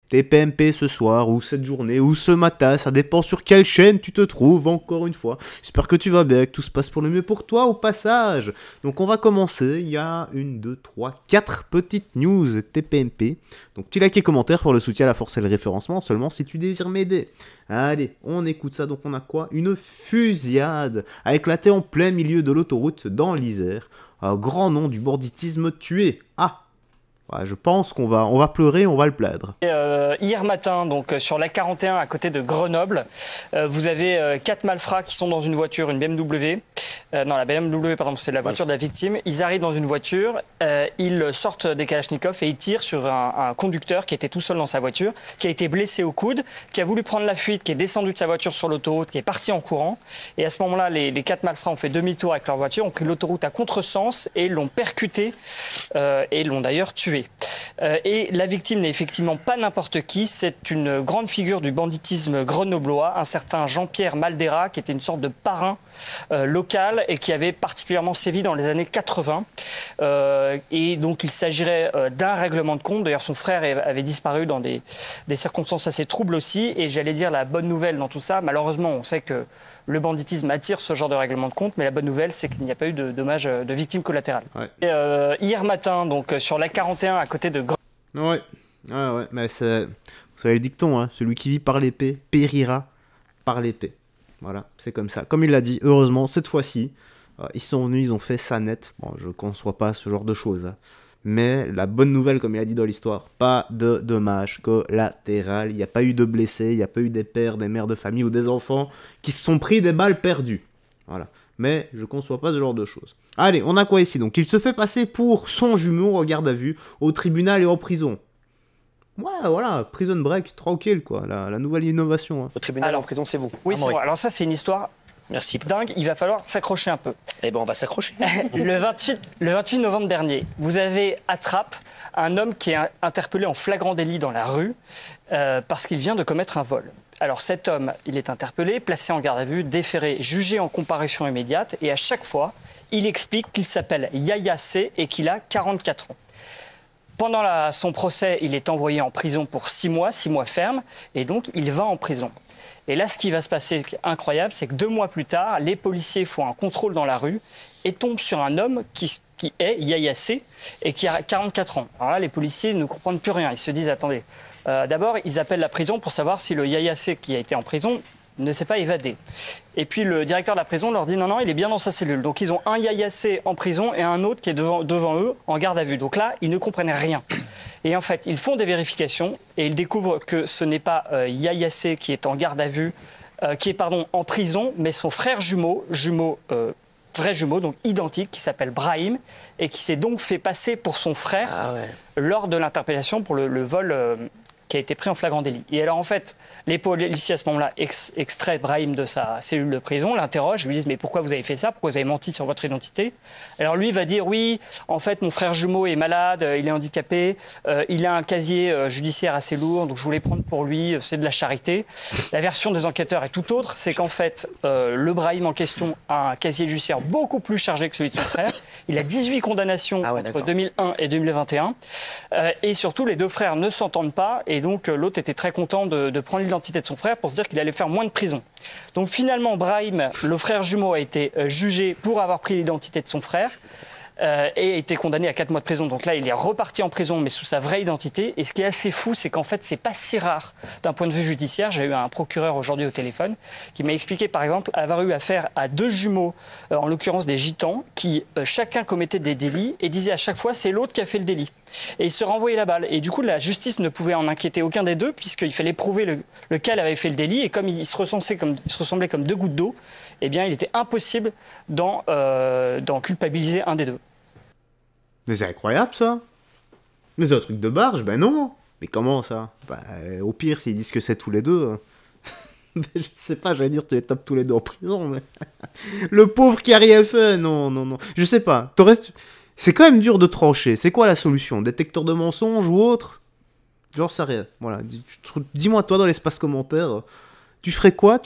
TPMP ce soir, ou cette journée, ou ce matin, ça dépend sur quelle chaîne tu te trouves, encore une fois. J'espère que tu vas bien, que tout se passe pour le mieux pour toi au passage. Donc on va commencer, il y a 1, 2, 3, 4 petites news TPMP. Donc petit like et commentaire pour le soutien à la force et le référencement, seulement si tu désires m'aider. Allez, on écoute ça, donc on a quoi? Une fusillade a éclaté en plein milieu de l'autoroute dans l'Isère. Un grand nom du banditisme tué. Ah! Ouais, je pense qu'on va pleurer, on va le plaindre. Hier matin, donc sur la 41 à côté de Grenoble, vous avez 4 malfrats qui sont dans une voiture, une BMW. Non, la BMW, pardon, c'est la voiture de la victime. Ils arrivent dans une voiture, ils sortent des kalachnikovs et ils tirent sur un conducteur qui était tout seul dans sa voiture, qui a été blessé au coude, qui a voulu prendre la fuite, qui est descendu de sa voiture sur l'autoroute, qui est parti en courant. Et à ce moment-là, les 4 malfrats ont fait demi-tour avec leur voiture, ont pris l'autoroute à contresens et l'ont percuté et l'ont d'ailleurs tué. Et la victime n'est effectivement pas n'importe qui, c'est une grande figure du banditisme grenoblois, un certain Jean-Pierre Maldera, qui était une sorte de parrain local et qui avait particulièrement sévi dans les années 80. Et donc il s'agirait d'un règlement de compte. D'ailleurs son frère avait disparu dans des circonstances assez troubles aussi. Et j'allais dire la bonne nouvelle dans tout ça, malheureusement on sait que le banditisme attire ce genre de règlement de compte, mais la bonne nouvelle c'est qu'il n'y a pas eu de dommages de victimes collatérales. Ouais. Et, hier matin, donc sur la 41 à côté de Ouais, mais c'est... Vous savez le dicton, hein, celui qui vit par l'épée périra par l'épée. Voilà, c'est comme ça. Comme il l'a dit, heureusement, cette fois-ci, ils sont venus, ils ont fait ça net. Bon, je ne conçois pas ce genre de choses. Hein. Mais la bonne nouvelle, comme il a dit dans l'histoire, pas de dommages collatéraux. Il n'y a pas eu de blessés, il n'y a pas eu des pères, des mères de famille ou des enfants qui se sont pris des balles perdues. Voilà. Mais je ne conçois pas ce genre de choses. Allez, on a quoi ici? Donc, il se fait passer pour son jumeau en garde à vue, au tribunal et en prison. Ouais, voilà, prison break, tranquille, quoi, la nouvelle innovation. Hein. Au tribunal et en prison, c'est vous. Oui, c'est moi. Alors ça, c'est une histoire dingue, il va falloir s'accrocher un peu. Eh ben, on va s'accrocher. Le 28 novembre dernier, vous avez à Trappes un homme qui est interpellé en flagrant délit dans la rue parce qu'il vient de commettre un vol. Alors cet homme, il est interpellé, placé en garde à vue, déféré, jugé en comparution immédiate et à chaque fois, il explique qu'il s'appelle Yaya C et qu'il a 44 ans. Pendant son procès, il est envoyé en prison pour 6 mois ferme, et donc il va en prison. Et là, ce qui va se passer, incroyable, c'est que 2 mois plus tard, les policiers font un contrôle dans la rue et tombent sur un homme qui est Yaya C et qui a 44 ans. Alors là, les policiers ne comprennent plus rien. Ils se disent, attendez, d'abord, ils appellent la prison pour savoir si le Yaya C qui a été en prison ne s'est pas évadé. Et puis le directeur de la prison leur dit non, il est bien dans sa cellule. Donc ils ont un Yaya C en prison et un autre qui est devant eux en garde à vue. Donc là, ils ne comprennent rien. Et en fait, ils font des vérifications et ils découvrent que ce n'est pas Yaya C qui est en garde à vue, qui est en prison, mais son frère vrai jumeau, donc identique, qui s'appelle Brahim et qui s'est donc fait passer pour son frère lors de l'interpellation pour le vol qui a été pris en flagrant délit. Et alors en fait, les policiers à ce moment-là extraient Brahim de sa cellule de prison, l'interrogent, lui disent mais pourquoi vous avez fait ça? Pourquoi vous avez menti sur votre identité? Alors lui va dire oui, en fait mon frère jumeau est malade, il est handicapé, il a un casier judiciaire assez lourd, donc je voulais prendre pour lui, c'est de la charité. La version des enquêteurs est tout autre, c'est qu'en fait le Brahim en question a un casier judiciaire beaucoup plus chargé que celui de son frère. Il a 18 condamnations entre 2001 et 2021. Et surtout les 2 frères ne s'entendent pas. Et donc l'autre était très content de prendre l'identité de son frère pour se dire qu'il allait faire moins de prison. Donc finalement, Brahim, le frère jumeau, a été jugé pour avoir pris l'identité de son frère et a été condamné à 4 mois de prison. Donc là, il est reparti en prison, mais sous sa vraie identité. Et ce qui est assez fou, c'est qu'en fait, c'est pas si rare d'un point de vue judiciaire. J'ai eu un procureur aujourd'hui au téléphone qui m'a expliqué, par exemple, avoir eu affaire à 2 jumeaux, en l'occurrence des gitans, qui chacun commettait des délits et disait à chaque fois c'est l'autre qui a fait le délit. Et il se renvoyait la balle. Et du coup, la justice ne pouvait en inquiéter aucun des deux, puisqu'il fallait prouver lequel avait fait le délit. Et comme ils se ressemblaient comme 2 gouttes d'eau, eh bien, il était impossible d'en culpabiliser un des deux. Mais c'est incroyable, ça. Mais c'est un truc de barge, ben non. Mais comment, ça? Bah, au pire, s'ils disent que c'est tous les deux... je sais pas, j'allais dire tu les tapes tous les deux en prison, mais... Le pauvre qui a rien fait, non. Je sais pas. C'est quand même dur de trancher. C'est quoi la solution? Détecteur de mensonges ou autre? Genre, ça rien. Voilà. Dis-moi, toi, dans l'espace commentaire, tu ferais quoi?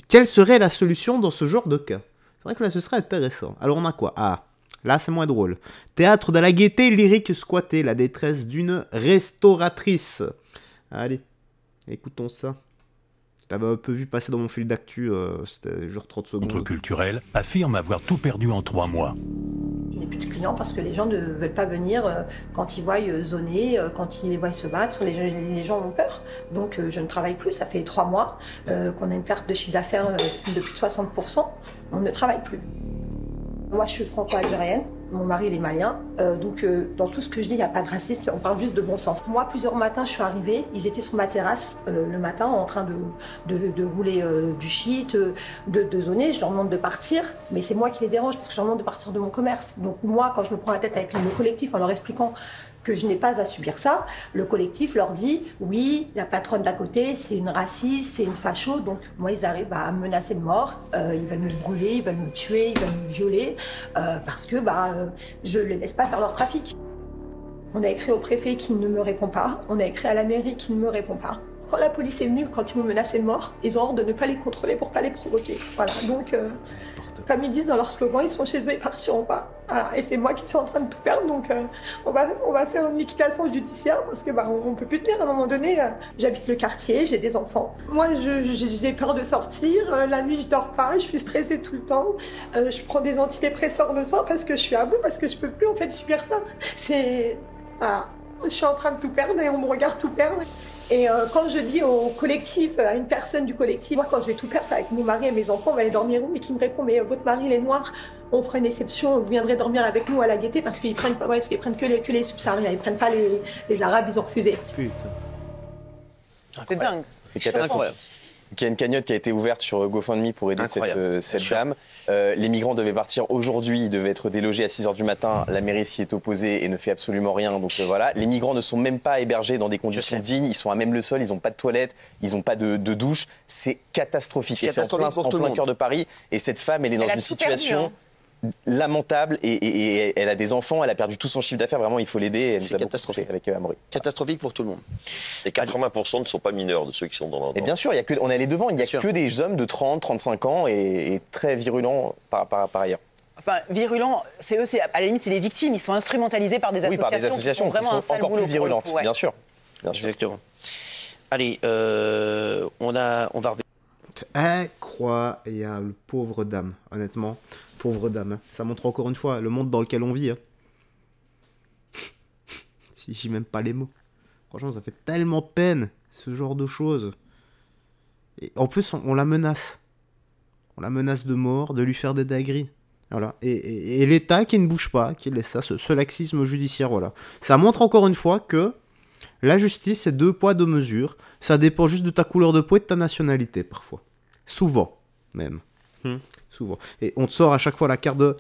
Quelle serait la solution dans ce genre de cas? C'est vrai que là, ce serait intéressant. Alors, on a quoi? Ah, là, c'est moins drôle. Théâtre de la gaieté lyrique squatté, la détresse d'une restauratrice. Allez, écoutons ça. Je l'avais un peu vu passer dans mon fil d'actu, c'était genre 30 secondes. Contre-culturel affirme avoir tout perdu en 3 mois. Je n'ai plus de clients parce que les gens ne veulent pas venir quand ils voient zoner, quand ils les voient se battre, les gens ont peur. Donc je ne travaille plus, ça fait 3 mois qu'on a une perte de chiffre d'affaires de plus de 60%, on ne travaille plus. Moi je suis franco-algérienne, mon mari il est malien, donc dans tout ce que je dis il n'y a pas de racisme, on parle juste de bon sens. Moi plusieurs matins je suis arrivée, ils étaient sur ma terrasse le matin en train de rouler du shit, de zoner, je leur demande de partir, mais c'est moi qui les dérange parce que je leur demande de partir de mon commerce. Donc moi quand je me prends la tête avec le collectif en leur expliquant que je n'ai pas à subir ça, le collectif leur dit oui, la patronne d'à côté c'est une raciste, c'est une facho, donc moi ils arrivent à me menacer de mort, ils veulent me brûler, ils veulent me tuer, ils veulent me violer, parce que je ne les laisse pas faire leur trafic. On a écrit au préfet qui ne me répond pas, on a écrit à la mairie qui ne me répond pas. Quand la police est venue, quand ils me menaçaient de mort, ils ont ordre de ne pas les contrôler pour ne pas les provoquer. Voilà, donc comme ils disent dans leur slogan, ils sont chez eux, ils partiront pas. Voilà. Et c'est moi qui suis en train de tout perdre, donc on va faire une liquidation judiciaire parce que on peut plus tenir à un moment donné. J'habite le quartier, j'ai des enfants. Moi, j'ai peur de sortir. La nuit, je dors pas, je suis stressée tout le temps. Je prends des antidépresseurs le soir parce que je suis à bout, parce que je peux plus en fait subir ça. Voilà. Je suis en train de tout perdre et on me regarde tout perdre. Et quand je dis au collectif, à une personne du collectif, moi quand je vais tout perdre avec mon mari et mes enfants, on va aller dormir où? Et qui me répond, mais votre mari il est noir, on fera une exception, vous viendrez dormir avec nous à la Gaîté parce qu'ils prennent, parce qu'ils prennent que les subsahariens, ils prennent pas les Arabes, ils ont refusé. Putain. C'est dingue. C'est catastrophique. Il y a une cagnotte qui a été ouverte sur GoFundMe pour aider cette dame. Les migrants devaient partir aujourd'hui, ils devaient être délogés à 6h du matin. La mairie s'y est opposée et ne fait absolument rien. Donc voilà, les migrants ne sont même pas hébergés dans des conditions dignes. Ils sont à même le sol, ils n'ont pas de toilettes, ils n'ont pas de douche. C'est catastrophique. Et c'est en plein cœur de Paris. Et cette femme, elle est dans une situation lamentable et elle a des enfants, elle a perdu tout son chiffre d'affaires. Vraiment, il faut l'aider. C'est catastrophique avec Amaury. Catastrophique pour tout le monde. Et 80% ne sont pas mineurs de ceux qui sont dans leur. Et bien sûr, on est allé devant. Il n'y a que des hommes de 30, 35 ans et très virulents par ailleurs. Enfin, virulents, c'est eux, à la limite, c'est les victimes. Ils sont instrumentalisés par des associations, par des associations qui sont encore plus virulentes, bien sûr. Exactement. Allez, on va Incroyable, pauvre dame, honnêtement, pauvre dame. Ça montre encore une fois le monde dans lequel on vit. Hein. Si j'ai même pas les mots. Franchement, ça fait tellement de peine, ce genre de choses. Et en plus, on la menace. On la menace de mort, de lui faire des dingueries. Voilà. Et l'État qui ne bouge pas, qui laisse ça, ce laxisme judiciaire, voilà. Ça montre encore une fois que la justice, c'est 2 poids, 2 mesures. Ça dépend juste de ta couleur de peau et de ta nationalité, parfois. Souvent, même. Souvent. Et on te sort à chaque fois la carte de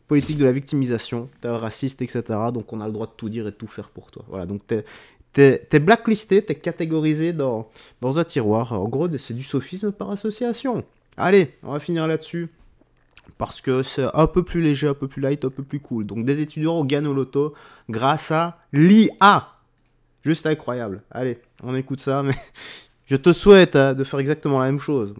politique de la victimisation. T'es raciste, etc. Donc on a le droit de tout dire et de tout faire pour toi. Voilà, donc t'es blacklisté, t'es catégorisé dans un tiroir. En gros, c'est du sophisme par association. Allez, on va finir là-dessus. Parce que c'est un peu plus léger, un peu plus light, un peu plus cool. Donc des étudiants gagnent au loto grâce à l'IA. Juste incroyable. Allez, on écoute ça, mais je te souhaite de faire exactement la même chose.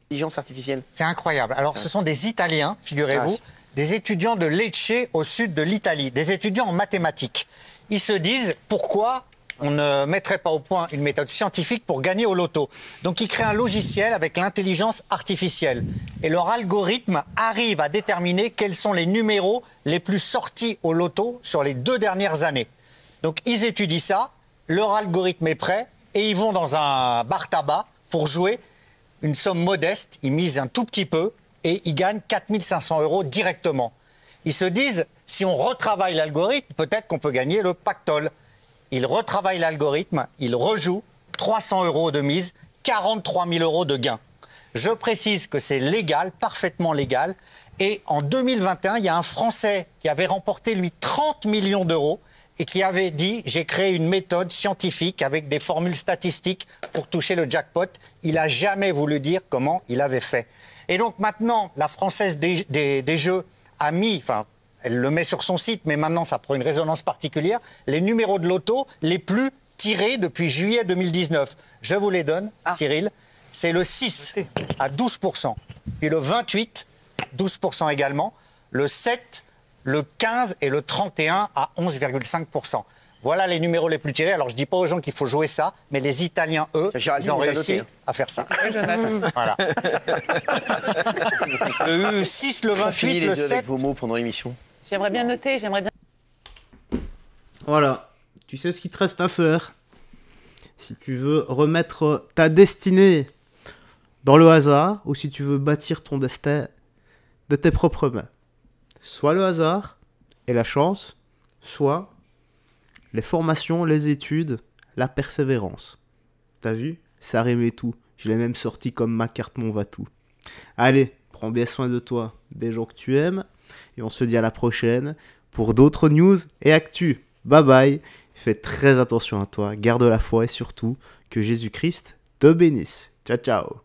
Intelligence artificielle. C'est incroyable. Alors, ce sont des Italiens, figurez-vous, des étudiants de Lecce, au sud de l'Italie, des étudiants en mathématiques. Ils se disent, pourquoi on ne mettrait pas au point une méthode scientifique pour gagner au loto? Donc, ils créent un logiciel avec l'intelligence artificielle. Et leur algorithme arrive à déterminer quels sont les numéros les plus sortis au loto sur les 2 dernières années. Donc, ils étudient ça, leur algorithme est prêt, et ils vont dans un bar tabac pour jouer une somme modeste. Ils misent un tout petit peu, et ils gagnent 4 500 € directement. Ils se disent, si on retravaille l'algorithme, peut-être qu'on peut gagner le pactole. Ils retravaillent l'algorithme, ils rejouent, 300 € de mise, 43 000 € de gain. Je précise que c'est légal, parfaitement légal, et en 2021, il y a un Français qui avait remporté, lui, 30 millions d'euros, et qui avait dit, j'ai créé une méthode scientifique avec des formules statistiques pour toucher le jackpot. Il n'a jamais voulu dire comment il avait fait. Et donc maintenant, la Française des Jeux a mis, enfin, elle le met sur son site, mais maintenant ça prend une résonance particulière, les numéros de loto les plus tirés depuis juillet 2019. Je vous les donne, Cyril. C'est le 6 à 12%, puis le 28, 12% également, le 7, le 15 et le 31 à 11,5%. Voilà les numéros les plus tirés. Alors, je dis pas aux gens qu'il faut jouer ça, mais les Italiens, eux, ils ont réussi à faire ça. Voilà. Le 6, le 28, le 7. Avec vos mots pendant l'émission. J'aimerais bien noter, j'aimerais bien. Voilà. Tu sais ce qu'il te reste à faire. Si tu veux remettre ta destinée dans le hasard, ou si tu veux bâtir ton destin de tes propres mains. Soit le hasard et la chance, soit les formations, les études, la persévérance. T'as vu? Ça rime et tout. Je l'ai même sorti comme ma carte mon va-tout. Allez, prends bien soin de toi, des gens que tu aimes, et on se dit à la prochaine pour d'autres news et actus. Bye bye, fais très attention à toi, garde la foi et surtout que Jésus-Christ te bénisse. Ciao ciao.